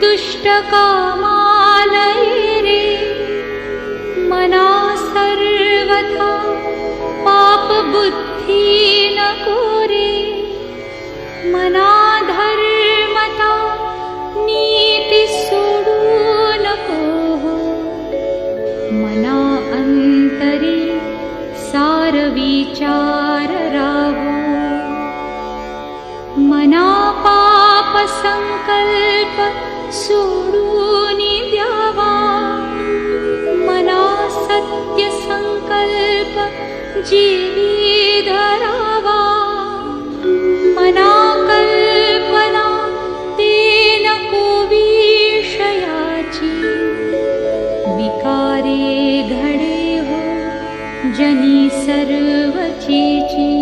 दुष्ट कामालये रे मना सर्वथा पाप बुद्धी नको रे मना धर्मता नीती सोडू नको मना अंतरी सार विचार राहो मना पाप संकल्प सोडून द्यावा मना सत्य संकल्प जीवी धरावा मना कल्पना ते नको विषयाची विकारे घडे हो जनी सर्वचीची